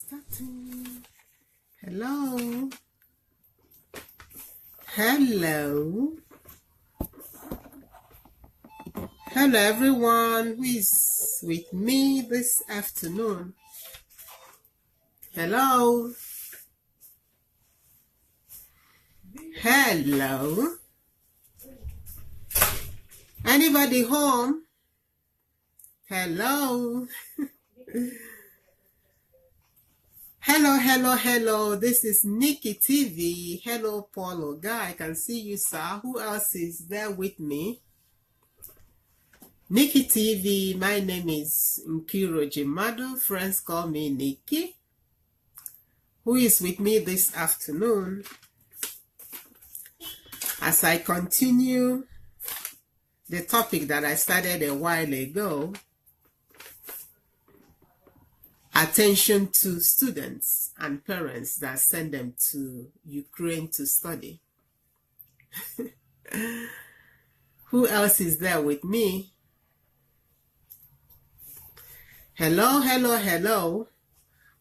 Starting. Hello. Hello. Hello everyone who is with me this afternoon. Hello. Hello. Anybody home? Hello. Hello. This is Nikki TV. Hello, Paul Oga. I can see you, sir. Who else is there with me? Nikki TV. My name is Nkiro Jimado. Friends call me Nikki. Who is with me this afternoon? As I continue the topic that I started a while ago, attention to students and parents that send them to Ukraine to study. Who else is there with me? Hello.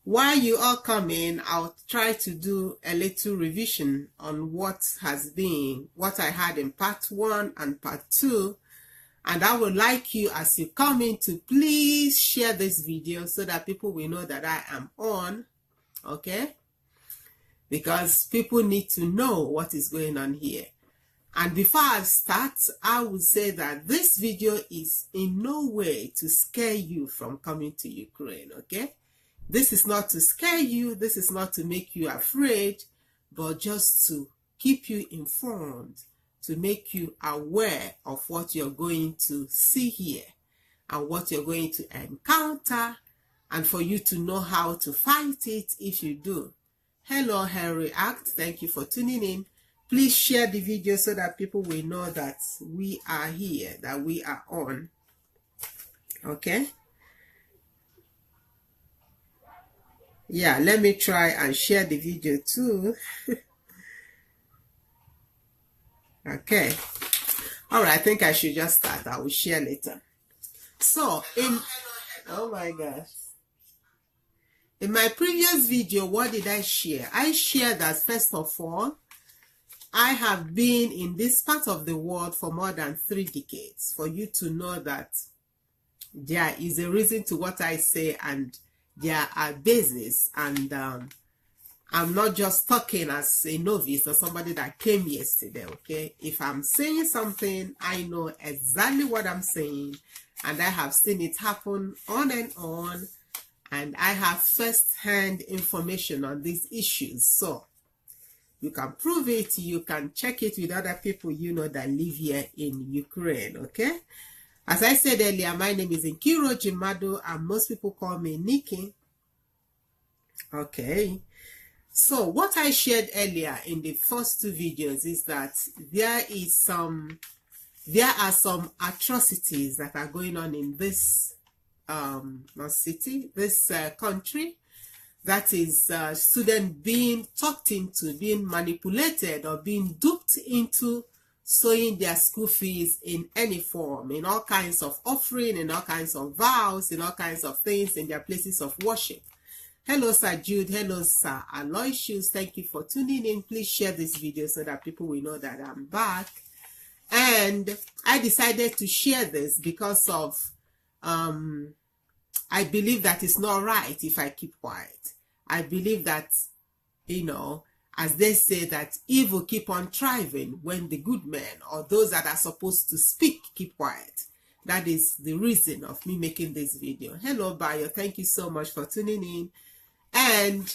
While you are coming, I'll try to do a little revision on what I had in part 1 and part 2. And I would like you, as you come in, to please share this video so that people will know that I am on, okay? Because people need to know what is going on here. And before I start, I would say that this video is in no way to scare you from coming to Ukraine, okay? This is not to scare you, this is not to make you afraid, but just to keep you informed, to make you aware of what you're going to see here and what you're going to encounter, and for you to know how to fight it if you do. Hello, Henry Act. Thank you for tuning in. Please share the video so that people will know that we are here, that we are on. Okay? Yeah, let me try and share the video too. Okay. All right, I think I should just start. I will share later. So, oh my gosh. In my previous video, what did I share? I shared that, first of all, I have been in this part of the world for more than 3 decades. For you to know that there is a reason to what I say and there are bases, and I'm not just talking as a novice or somebody that came yesterday, okay? If I'm saying something, I know exactly what I'm saying, and I have seen it happen on, and I have first-hand information on these issues. So you can prove it, you can check it with other people you know that live here in Ukraine, okay? As I said earlier, my name is Nkiro Jimado, and most people call me Nikki. Okay. So what I shared earlier in the first 2 videos is that there are some atrocities that are going on in this country. That is students being talked into, being manipulated, or being duped into sowing their school fees in any form, in all kinds of offering, in all kinds of vows, in all kinds of things, in their places of worship. Hello, Sir Jude. Hello, Sir Aloysius. Thank you for tuning in. Please share this video so that people will know that I'm back. And I decided to share this because of, I believe that it's not right if I keep quiet. I believe that, you know, as they say, that evil keep on thriving when the good men or those that are supposed to speak keep quiet. That is the reason of me making this video. Hello, Bayo. Thank you so much for tuning in. And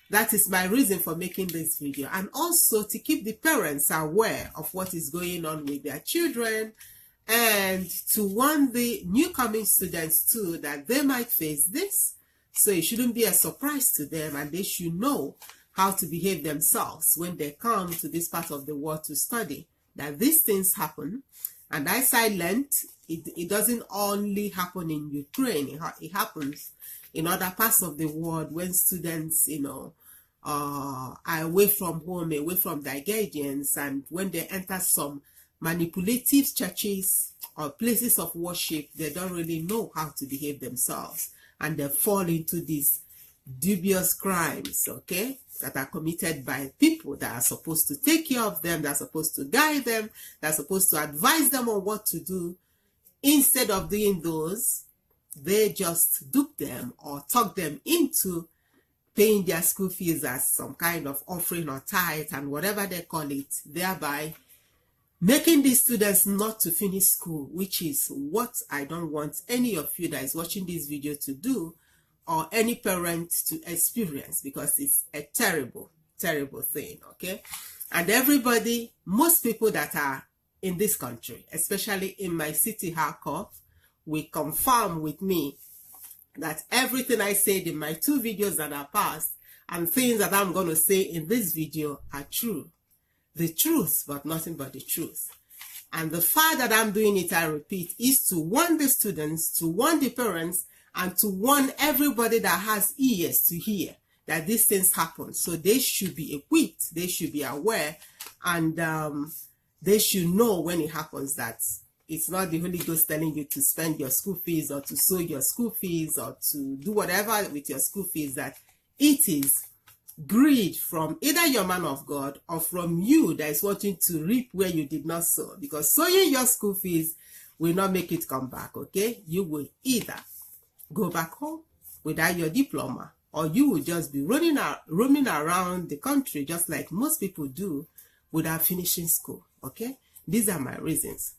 that is my reason for making this video. And also to keep the parents aware of what is going on with their children, and to warn the new coming students too that they might face this. So it shouldn't be a surprise to them, and they should know how to behave themselves when they come to this part of the world to study. That these things happen. And as I learned, it doesn't only happen in Ukraine. It happens in other parts of the world when students, you know, are away from home, away from their guardians, and when they enter some manipulative churches or places of worship, they don't really know how to behave themselves, and they fall into this dubious crimes, okay, that are committed by people that are supposed to take care of them, that are supposed to guide them, that are supposed to advise them on what to do. Instead of doing those, they just dupe them or talk them into paying their school fees as some kind of offering or tithe and whatever they call it, thereby making these students not to finish school, which is what I don't want any of you that is watching this video to do, or any parent to experience, because it's a terrible, terrible thing, okay? And everybody, most people that are in this country, especially in my city, Harcourt, will confirm with me that everything I said in my 2 videos that are past and things that I'm going to say in this video are true. The truth, but nothing but the truth. And the fact that I'm doing it, I repeat, is to warn the students, to warn the parents, and to warn everybody that has ears to hear that these things happen. So they should be equipped, they should be aware, and they should know when it happens that it's not the Holy Ghost telling you to spend your school fees or to sow your school fees or to do whatever with your school fees, that it is greed from either your man of God or from you that is wanting to reap where you did not sow. Because sowing your school fees will not make it come back, okay? You will either go back home without your diploma, or you will just be roaming around the country just like most people do without finishing school, okay? These are my reasons.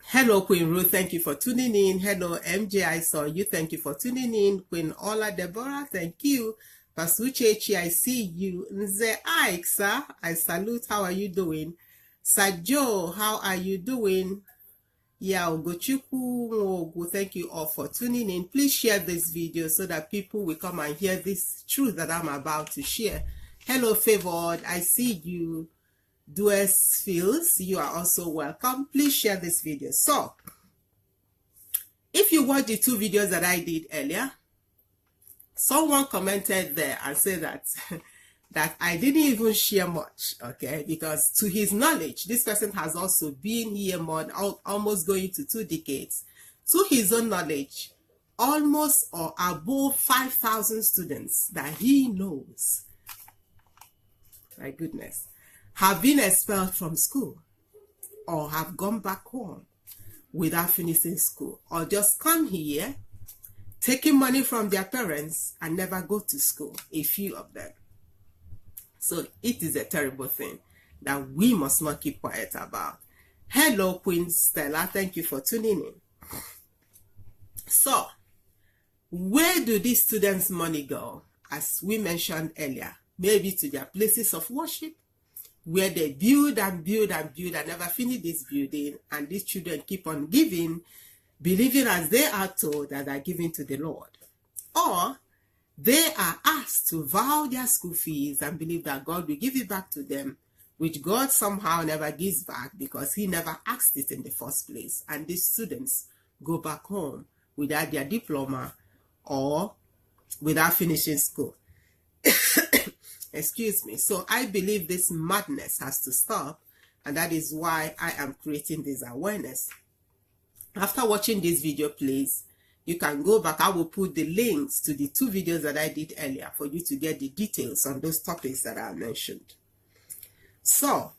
Hello, Queen Ruth, thank you for tuning in. Hello, MJ, I saw you. Thank you for tuning in. Queen Ola Deborah, thank you. Pastor Uchechi, I see you. Nze Aixa, I salute. How are you doing? Sajo, how are you doing? Yeah, Ogochukwu, thank you all for tuning in. Please share this video so that people will come and hear this truth that I'm about to share. Hello, Favored, I see you. Dues Fields, you are also welcome. Please share this video. So, if you watch the 2 videos that I did earlier, someone commented there and said that that I didn't even share much, okay? Because to his knowledge, this person has also been here almost going to 2 decades. To his own knowledge, almost or above 5,000 students that he knows, my goodness, have been expelled from school or have gone back home without finishing school, or just come here taking money from their parents and never go to school, a few of them. So it is a terrible thing that we must not keep quiet about. Hello, Queen Stella, thank you for tuning in. So, where do these students' money go? As we mentioned earlier, maybe to their places of worship, where they build and build and build and never finish this building, and these children keep on giving, believing as they are told that they are giving to the Lord. Or they are asked to vow their school fees and believe that God will give it back to them, which God somehow never gives back because he never asked it in the first place. And these students go back home without their diploma or without finishing school. Excuse me. So I believe this madness has to stop, and that is why I am creating this awareness. After watching this video, please, you can go back. I will put the links to the 2 videos that I did earlier for you to get the details on those topics that I mentioned. So,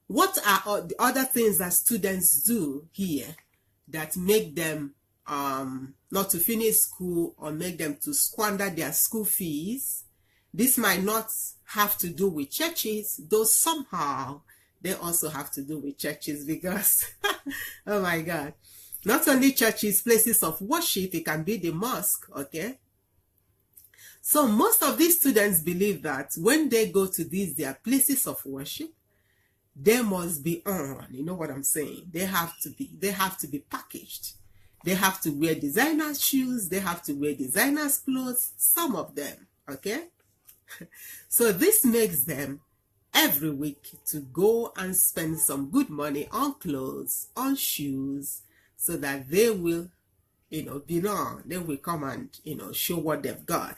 what are the other things that students do here that make them not to finish school or make them to squander their school fees? This might not have to do with churches, though somehow they also have to do with churches because, oh my God, not only churches, places of worship, it can be the mosque, okay? So most of these students believe that when they go to these, their places of worship, they must be on, you know what I'm saying? They have to be packaged. They have to wear designer shoes, they have to wear designer's clothes, some of them, okay? So this makes them every week to go and spend some good money on clothes, on shoes, so that they will, belong. They will come and, show what they've got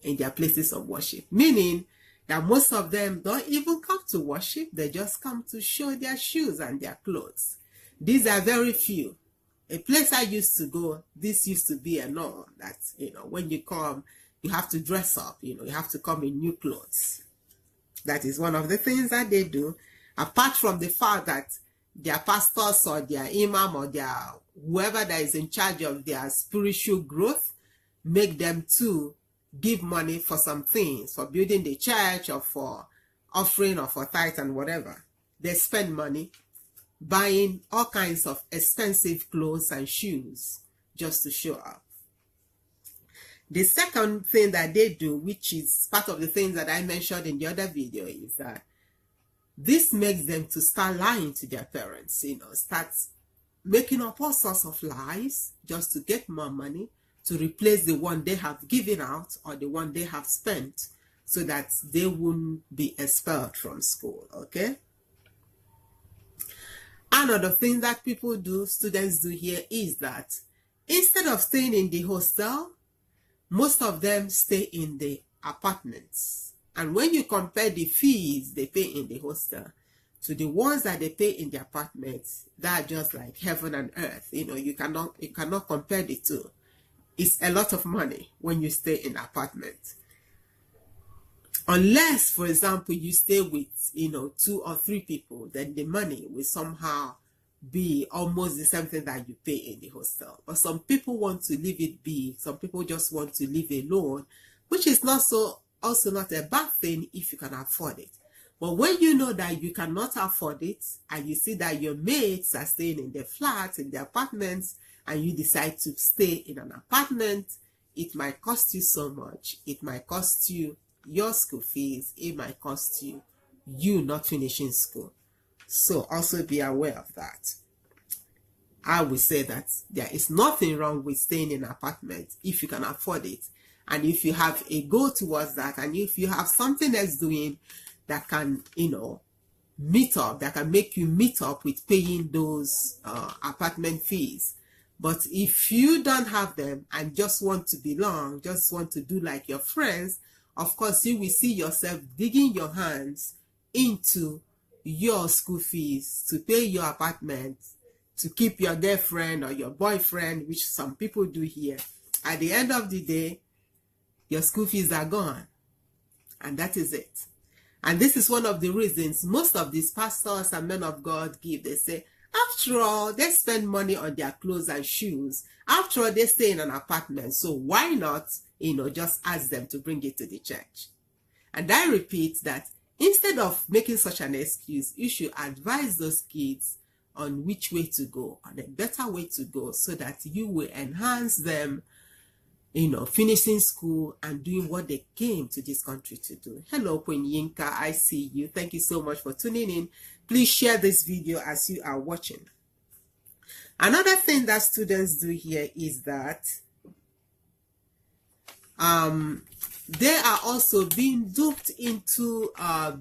in their places of worship. Meaning that most of them don't even come to worship. They just come to show their shoes and their clothes. These are very few. A place I used to go, this used to be a norm that, when you come, you have to dress up, you have to come in new clothes. That is one of the things that they do, apart from the fact that their pastors or their imam or their whoever that is in charge of their spiritual growth make them to give money for some things, for building the church or for offering or for tithe and whatever. They spend money buying all kinds of expensive clothes and shoes just to show up. The second thing that they do, which is part of the things that I mentioned in the other video, is that this makes them to start lying to their parents, start making up all sorts of lies just to get more money to replace the one they have given out or the one they have spent, so that they wouldn't be expelled from school, okay? Another thing that people do, students do here, is that instead of staying in the hostel, most of them stay in the apartments. And when you compare the fees they pay in the hostel to the ones that they pay in the apartments, that are just like heaven and earth. You cannot compare the two. It's a lot of money when you stay in an apartment. Unless, for example, you stay with, 2 or 3 people, then the money will somehow be almost the same thing that you pay in the hostel. But some people want to leave it be. Some people just want to live alone, which is also not a bad thing if you can afford it. But when you know that you cannot afford it, and you see that your mates are staying in the flats, in the apartments, and you decide to stay in an apartment, it might cost you so much. It might cost you your school fees. It might cost you not finishing school. So also be aware of that. I would say that there is nothing wrong with staying in an apartment if you can afford it. And if you have a goal towards that, and if you have something else doing that can, meet up, that can make you meet up with paying those apartment fees. But if you don't have them and just want to belong, just want to do like your friends, of course you will see yourself digging your hands into your school fees to pay your apartment, to keep your girlfriend or your boyfriend, which some people do here. At the end of the day, your school fees are gone. And that is it. And this is one of the reasons most of these pastors and men of God give. They say, after all, they spend money on their clothes and shoes. After all, they stay in an apartment. So why not, just ask them to bring it to the church? And I repeat that instead of making such an excuse, you should advise those kids on which way to go, on a better way to go, so that you will enhance them, finishing school and doing what they came to this country to do. Hello, Queen Yinka, I see you. Thank you so much for tuning in. Please share this video as you are watching. Another thing that students do here is that they are also being duped into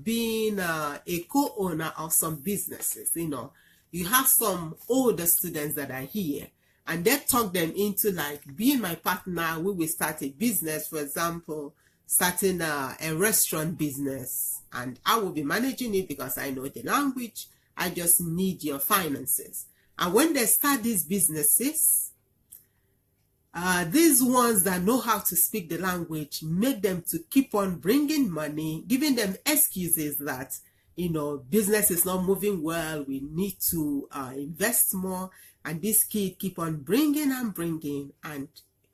being a co-owner of some businesses. You have some older students that are here, and they talk them into like, being my partner, we will start a business, for example, starting a restaurant business, and I will be managing it because I know the language. I just need your finances. And when they start these businesses, these ones that know how to speak the language make them to keep on bringing money, giving them excuses that, business is not moving well, we need to invest more. And this kid keep on bringing and bringing, and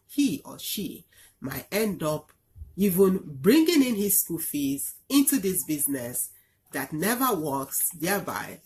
he or she might end up even bringing in his school fees into this business that never works, thereby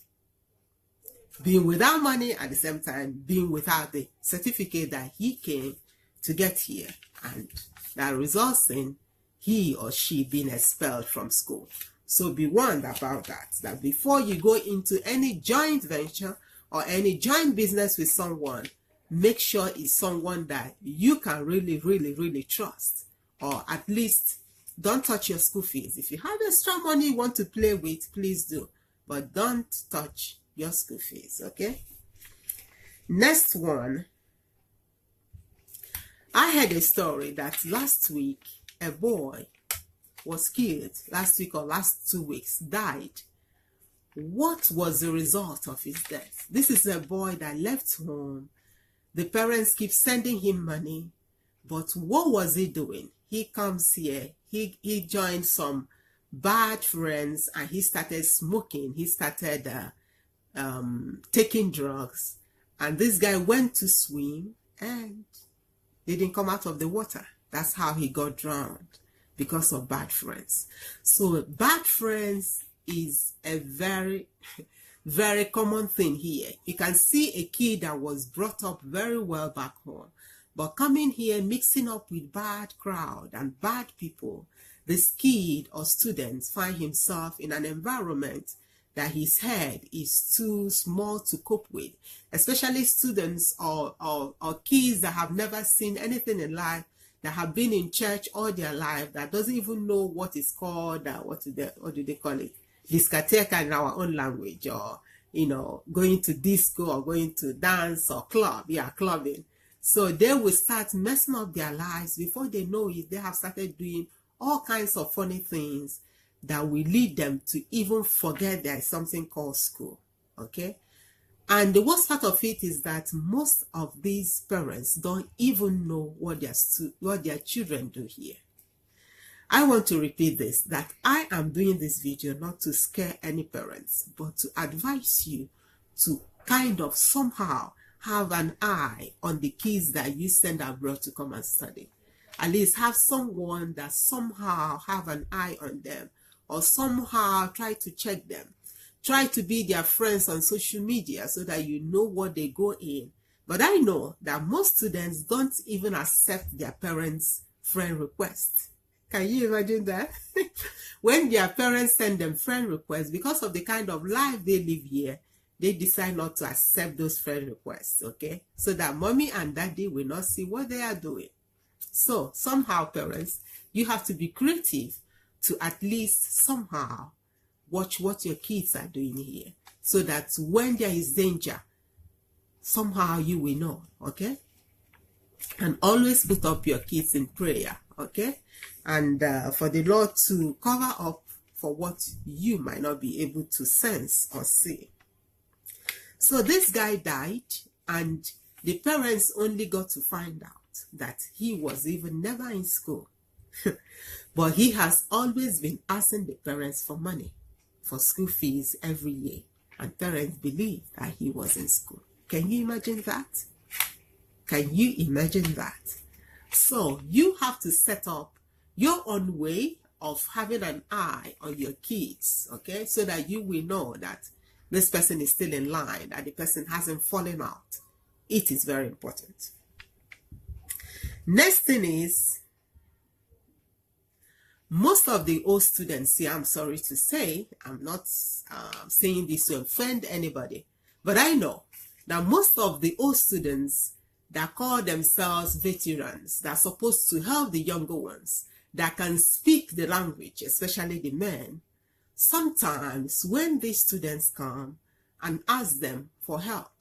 being without money, at the same time being without the certificate that he came to get here, and that results in he or she being expelled from school. So be warned about that before you go into any joint venture or any joint business with someone, make sure it's someone that you can really, really, really trust. Or at least don't touch your school fees. If you have extra money you want to play with, please do. But don't touch your school fees, okay? Next one. I heard a story that last week a boy was killed. Last week or last 2 weeks, died. What was the result of his death? This is a boy that left home. The parents keep sending him money, But what was he doing? He comes here, he joined some bad friends, and he started smoking. He started taking drugs. And this guy went to swim and didn't come out of the water. That's how he got drowned, because of bad friends. So bad friends is a very, very common thing here. You can see a kid that was brought up very well back home, but coming here, mixing up with bad crowd and bad people, this kid or student find himself in an environment that his head is too small to cope with, especially students or kids that have never seen anything in life, that have been in church all their life, that doesn't even know what is called, what do they call it? Discotheque in our own language, or, going to disco or going to dance or club, clubbing. So they will start messing up their lives. Before they know it, they have started doing all kinds of funny things that will lead them to even forget there is something called school, okay? And the worst part of it is that most of these parents don't even know what their children do here. I want to repeat this, that I am doing this video not to scare any parents, but to advise you to kind of somehow have an eye on the kids that you send abroad to come and study. At least have someone that somehow have an eye on them, or somehow try to check them. Try to be their friends on social media so that you know what they go in. But I know that most students don't even accept their parents' friend requests. Can you imagine that? When their parents send them friend requests, because of the kind of life they live here, they decide not to accept those friend requests, okay? So that mommy and daddy will not see what they are doing. So somehow, parents, you have to be creative to at least somehow watch what your kids are doing here, so that when there is danger, somehow you will know, okay? And always put up your kids in prayer, okay? And for the Lord to cover up for what you might not be able to sense or see. So this guy died, and the parents only got to find out that he was even never in school. But he has always been asking the parents for money for school fees every year, and parents believe that he was in school. Can you imagine that? Can you imagine that? So you have to set up your own way of having an eye on your kids, okay? So that you will know that this person is still in line, that the person hasn't fallen out. It is very important. Next thing is, most of the old students here, I'm sorry to say, I'm not saying this to offend anybody, but I know that most of the old students that call themselves veterans, that are supposed to help the younger ones, that can speak the language, especially the men, sometimes when these students come and ask them for help,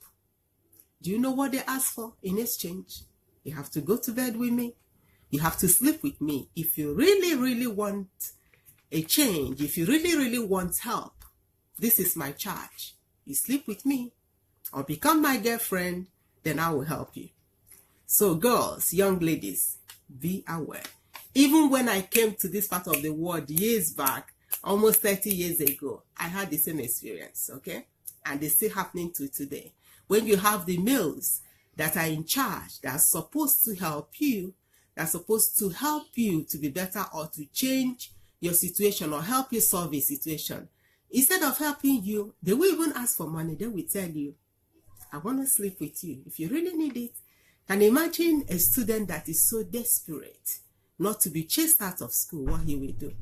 do you know what they ask for in exchange? You have to go to bed with me. You have to sleep with me. If you really, really want a change, if you really, really want help, this is my charge. You sleep with me or become my girlfriend, then I will help you. So girls, young ladies, be aware. Even when I came to this part of the world years back, almost 30 years ago, I had the same experience, okay? And it's still happening to today. When you have the males that are in charge, that are supposed to help you, that are supposed to help you to be better or to change your situation or help you solve a situation, instead of helping you, they will even ask for money. They will tell you, I want to sleep with you if you really need it. Can you imagine a student that is so desperate not to be chased out of school, what he will do?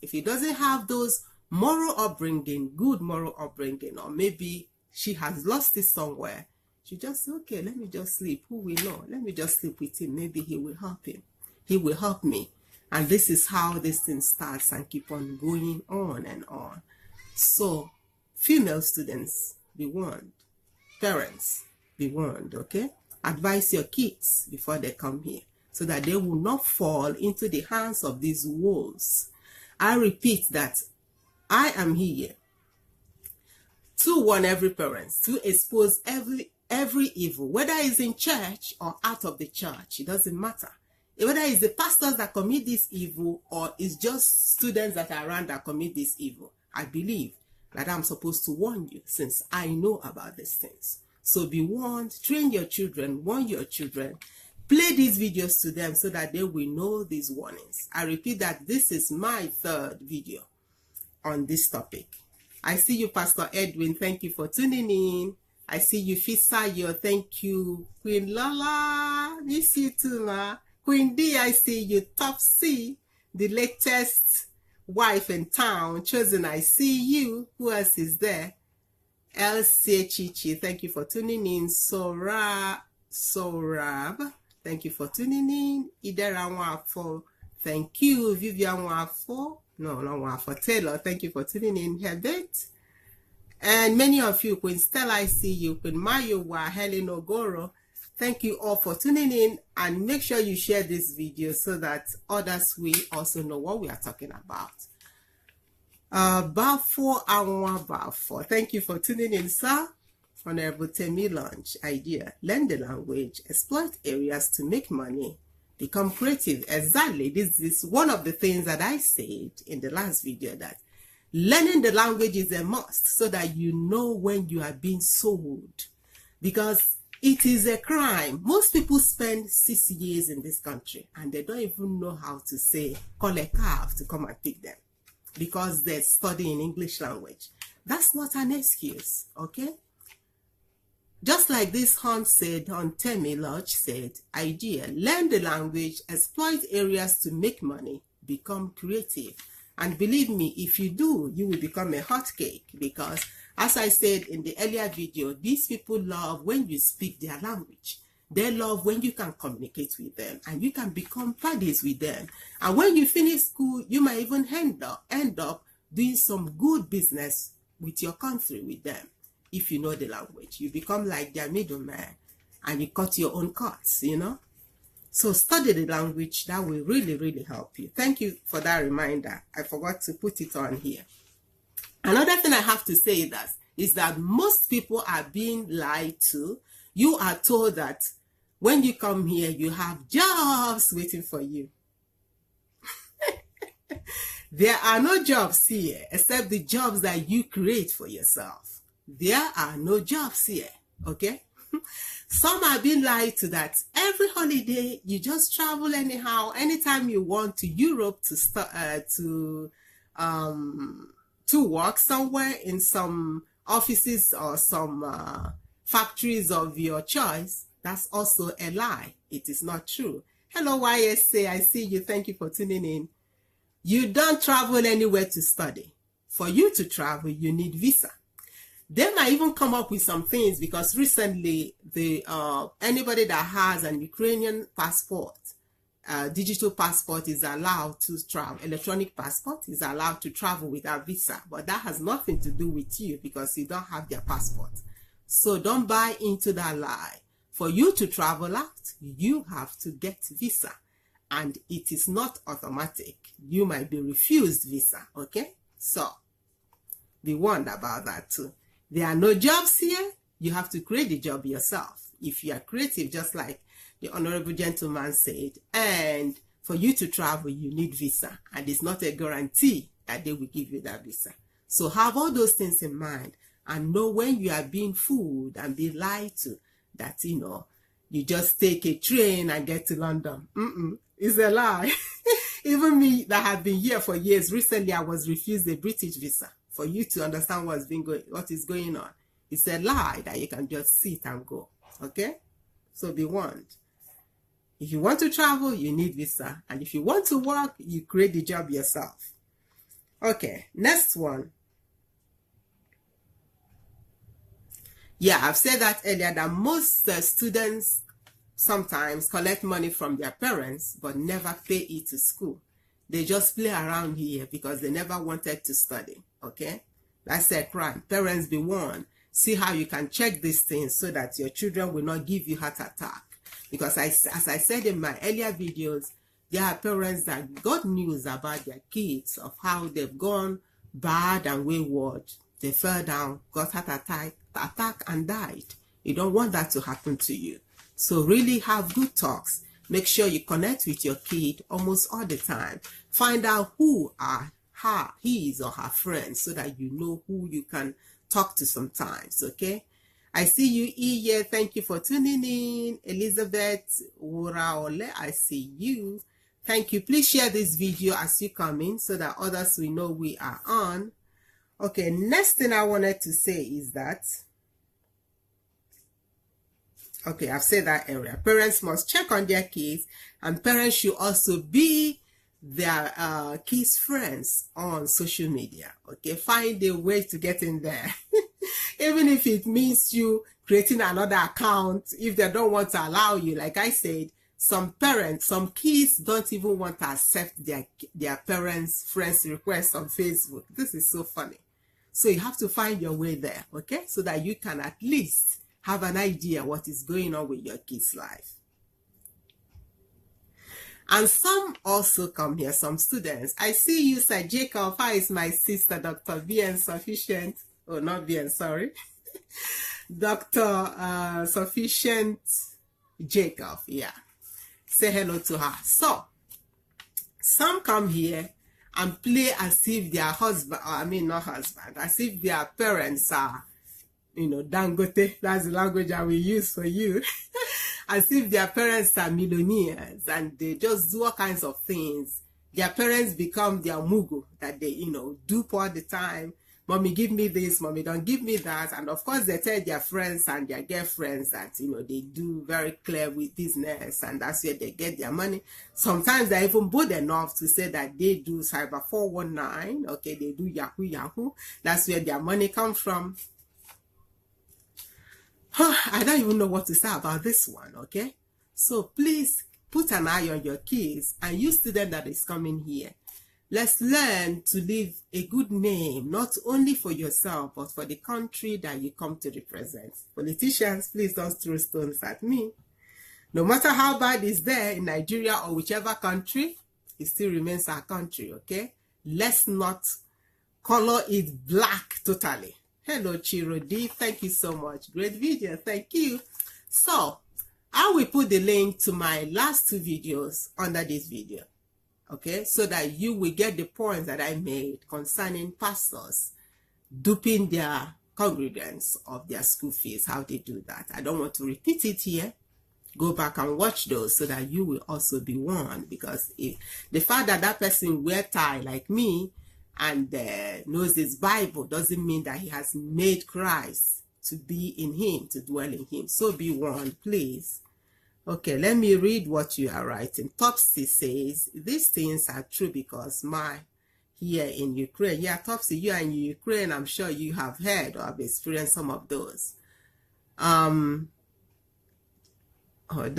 If he doesn't have those moral upbringing, good moral upbringing, or maybe she has lost it somewhere, she just say, okay, let me just sleep. Who will know? Let me just sleep with him. Maybe he will help him. He will help me. And this is how this thing starts and keep on going on and on. So, female students, be warned. Parents, be warned, okay? Advise your kids before they come here, so that they will not fall into the hands of these wolves. I repeat that I am here to warn every parent, to expose every evil, whether it's in church or out of the church, it doesn't matter. Whether it's the pastors that commit this evil or it's just students that are around that commit this evil, I believe that I'm supposed to warn you since I know about these things. So be warned, train your children, warn your children, play these videos to them so that they will know these warnings. I repeat that this is my third video on this topic. I see you, Pastor Edwin. Thank you for tuning in. I see you, Fisayo. Thank you. Queen Lola, miss you too, ma. Queen D, I see you. Top C, the latest wife in town. Chosen, I see you. Who else is there? LC Chichi, thank you for tuning in. Sorab, thank you for tuning in. Idera Wafo, thank you. Vivian Wafo, no, not Wafo. Taylor, thank you for tuning in. Herbert, and many of you, Queen Stella, I see you. Queen Mayowa, Helen Ogoro, thank you all for tuning in, and make sure you share this video so that others will also know what we are talking about. Bafo. Thank you for tuning in, sir. Honorable Temi Launch idea. Learn the language, exploit areas to make money, become creative. Exactly. This is one of the things that I said in the last video, that learning the language is a must so that you know when you are being sold. Because it is a crime. Most people spend 6 years in this country and they don't even know how to say, call a cab to come and pick them, because they're studying English language. That's not an excuse, okay? Just like this Hunt said, Temi Lodge said, idea, learn the language, exploit areas to make money, become creative. And believe me, if you do, you will become a hot cake, because as I said in the earlier video, these people love when you speak their language. They love when you can communicate with them and you can become buddies with them. And when you finish school, you might even end up doing some good business with your country with them. If you know the language, you become like their middleman and you cut your own cuts, you know. So study the language. That will really, really help you. Thank you for that reminder. I forgot to put it on here. Another thing I have to say is that most people are being lied to. You are told that when you come here, you have jobs waiting for you. There are no jobs here except the jobs that you create for yourself. There are no jobs here, okay? Some are being lied to that every holiday you just travel anyhow, anytime you want, to Europe to work somewhere in some offices or some factories of your choice. That's also a lie. It is not true. Hello, YSA. I see you. Thank you for tuning in. You don't travel anywhere to study. For you to travel, you need visa. They might even come up with some things, because recently anybody that has an Ukrainian passport, digital passport, is allowed to travel. Electronic passport is allowed to travel without visa. But that has nothing to do with you, because you don't have their passport. So don't buy into that lie. For you to travel out, you have to get visa. And it is not automatic. You might be refused visa, okay? So be warned about that too. There are no jobs here. You have to create the job yourself. If you are creative, just like the honorable gentleman said, and for you to travel, you need visa. And it's not a guarantee that they will give you that visa. So have all those things in mind and know when you are being fooled and being lied to, that, you know, you just take a train and get to London. It's a lie. Even me that have been here for years, recently I was refused a British visa. For you to understand what is going on. It's a lie that you can just sit and go. Okay? So be warned. If you want to travel, you need visa. And if you want to work, you create the job yourself. Okay, next one. Yeah, I've said that earlier, that most students sometimes collect money from their parents but never pay it to school. They just play around here because they never wanted to study, okay? That's a crime. Parents, be warned. See how you can check these things so that your children will not give you heart attack. Because as I said in my earlier videos, there are parents that got news about their kids of how they've gone bad and wayward. They fell down, got heart attack and died You don't want that to happen to you. So really have good talks. Make sure you connect with your kid almost all the time. Find out who are his or her friends so that you know who you can talk to sometimes, okay? I see you here. Thank you for tuning in. Elizabeth Woraole, I see you. Thank you. Please share this video as you come in so that others will know we are on. Okay, next thing I wanted to say is that, okay, I've said that area. Parents must check on their kids, and parents should also be their kids' friends on social media. Okay, find a way to get in there. Even if it means you creating another account, if they don't want to allow you. Like I said, some parents, some kids don't even want to accept their parents' friends' requests on Facebook. This is so funny. So you have to find your way there, okay? So that you can at least have an idea what is going on with your kids' life. And some also come here, some students. I see you, Sir Jacob. How is my sister, Dr. BN Sufficient? Oh, not BN, sorry. Dr. Sufficient Jacob, yeah. Say hello to her. So, some come here and play as if their husband, I mean not husband, as if their parents are, you know, Dangote. That's the language I will use for you. As if their parents are millionaires and they just do all kinds of things. Their parents become their mugu that they, you know, dupe all the time. Mommy, give me this. Mommy, don't give me that. And of course, they tell their friends and their girlfriends that, you know, they do very clear with business and that's where they get their money. Sometimes they're even bold enough to say that they do cyber 419. Okay, they do Yahoo. That's where their money comes from. I don't even know what to say about this one, okay? So please put an eye on your kids and you student that is coming here. Let's learn to leave a good name, not only for yourself, but for the country that you come to represent. Politicians, please don't throw stones at me. No matter how bad it's there in Nigeria or whichever country, it still remains our country, okay? Let's not color it black totally. Hello, Chiro D. Thank you so much. Great video. Thank you. So, I will put the link to my last two videos under this video. Okay, so that you will get the points that I made concerning pastors duping their congregants of their school fees, how they do that. I don't want to repeat it here. Go back and watch those so that you will also be warned. Because if the fact that that person wear tie like me and knows his Bible doesn't mean that he has made Christ to be in him, to dwell in him. So be warned, please. Okay, let me read what you are writing. Topsy says, these things are true because here in Ukraine. Yeah, Topsy, you are in Ukraine. I'm sure you have heard or have experienced some of those. Hold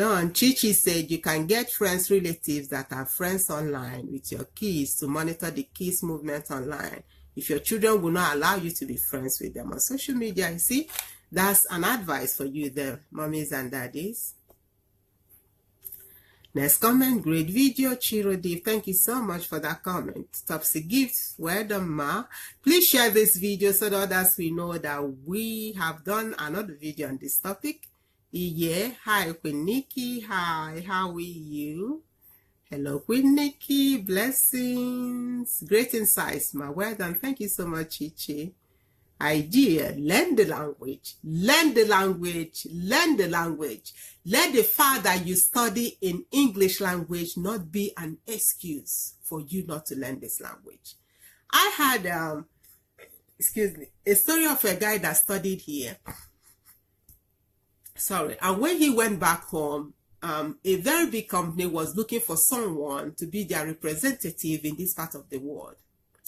on. Chichi said you can get friends, relatives that are friends online with your kids to monitor the kids' movement online. If your children will not allow you to be friends with them on social media, you see, that's an advice for you there, mommies and daddies. Next comment, great video, Chiro D. Thank you so much for that comment. Topsy Gifts, well done, ma. Please share this video so that others will know that we have done another video on this topic. Yeah, hi, Queen Nikki. Hi, how are you? Hello, Queen Nikki. Blessings. Great insights, ma. Well done. Thank you so much, Chichi. Idea, learn the language, learn the language, learn the language. Let the fact that you study in English language not be an excuse for you not to learn this language. I had, a story of a guy that studied here. Sorry, and when he went back home, a very big company was looking for someone to be their representative in this part of the world.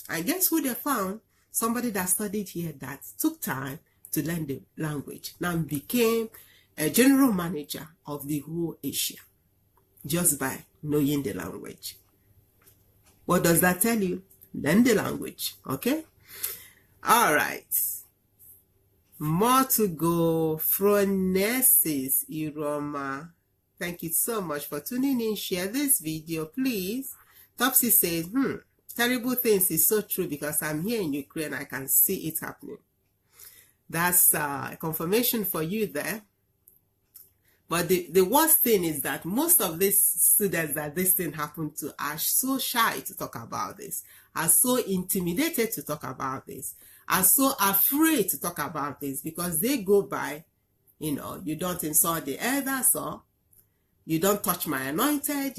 And guess who they found? Somebody that studied here that took time to learn the language. Now became a general manager of the whole Asia just by knowing the language. What does that tell you? Learn the language, okay? All right. More to go. Phronesis Iroma. Thank you so much for tuning in. Share this video, please. Topsy says, terrible things is so true because I'm here in Ukraine. I can see it happening. That's a confirmation for you there. But the worst thing is that most of these students that this thing happened to are so shy to talk about this, are so intimidated to talk about this, are so afraid to talk about this, because they go by, you don't insult the elders, or you don't touch my anointed,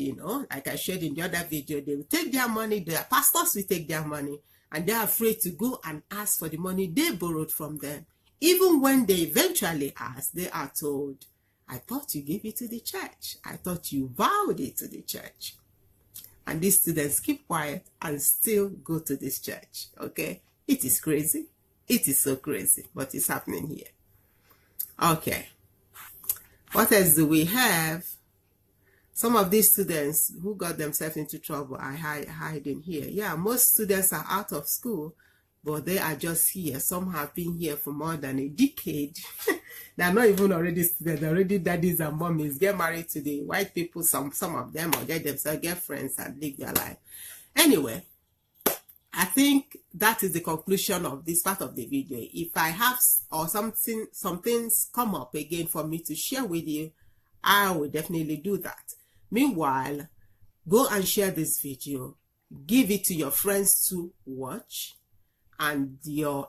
like I shared in the other video. They will take their money, their pastors will take their money, and they're afraid to go and ask for the money they borrowed from them. Even when they eventually ask, they are told, I thought you gave it to the church. I thought you vowed it to the church. And these students keep quiet and still go to this church, okay? It is crazy. It is so crazy, but it's happening here. Okay. What else do we have? Some of these students who got themselves into trouble are hiding here. Yeah, most students are out of school, but they are just here. Some have been here for more than a decade. They're not even already students. They're already daddies and mommies. Get married to the white people, some of them, or get themselves girlfriends and live their life. Anyway, I think that is the conclusion of this part of the video. If I have some things come up again for me to share with you, I will definitely do that. Meanwhile, go and share this video. Give it to your friends to watch. And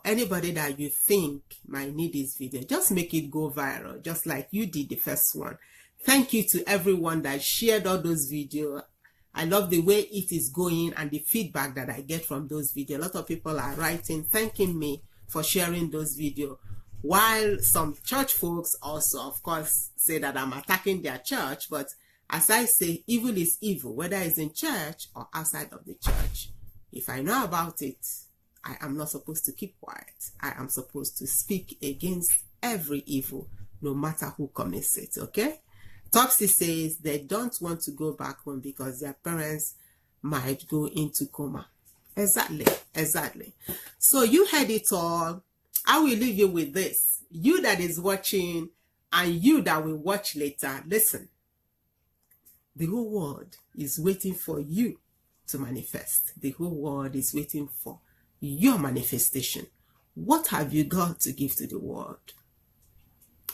anybody that you think might need this video, just make it go viral, just like you did the first one. Thank you to everyone that shared all those videos. I love the way it is going and the feedback that I get from those videos. A lot of people are writing, thanking me for sharing those videos. While some church folks also, of course, say that I'm attacking their church. But as I say, evil is evil, whether it's in church or outside of the church. If I know about it, I am not supposed to keep quiet. I am supposed to speak against every evil, no matter who commits it, okay? Topsy says they don't want to go back home because their parents might go into coma. Exactly. So you heard it all. I will leave you with this. You that is watching and you that will watch later, listen. The whole world is waiting for you to manifest. The whole world is waiting for your manifestation. What have you got to give to the world?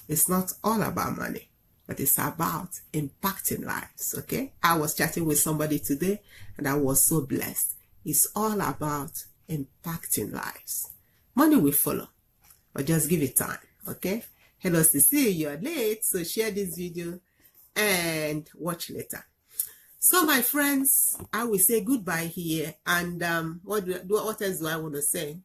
It's not all about money, but it's about impacting lives, okay? I was chatting with somebody today and I was so blessed. It's all about impacting lives. Money will follow, but just give it time, okay? Hello, Cecilia, you're late, so share this video and watch later. So my friends, I will say goodbye here. And what else do I want to say?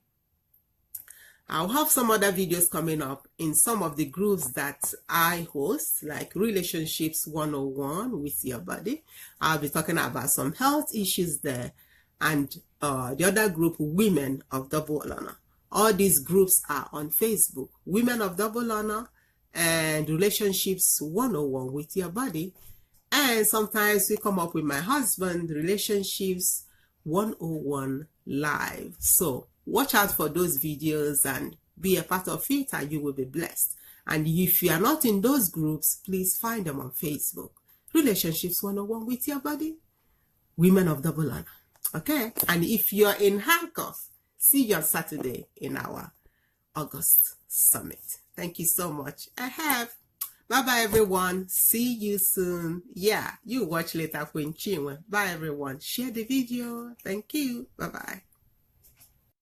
I'll have some other videos coming up in some of the groups that I host, like Relationships 101 with Your Body. I'll be talking about some health issues there. And the other group, Women of Double Honor. All these groups are on Facebook. Women of Double Honor and Relationships 101 with Your Body. And sometimes we come up with my husband, Relationships 101 Live. So watch out for those videos and be a part of it and you will be blessed. And if you are not in those groups, please find them on Facebook. Relationships 101 with Your Body, Women of Double Honor. Okay? And if you're in Hancock, see you on Saturday in our August Summit. Thank you so much. Bye-bye, everyone. See you soon. Yeah, you watch later, Queen Chinwe. Bye, everyone. Share the video. Thank you. Bye-bye.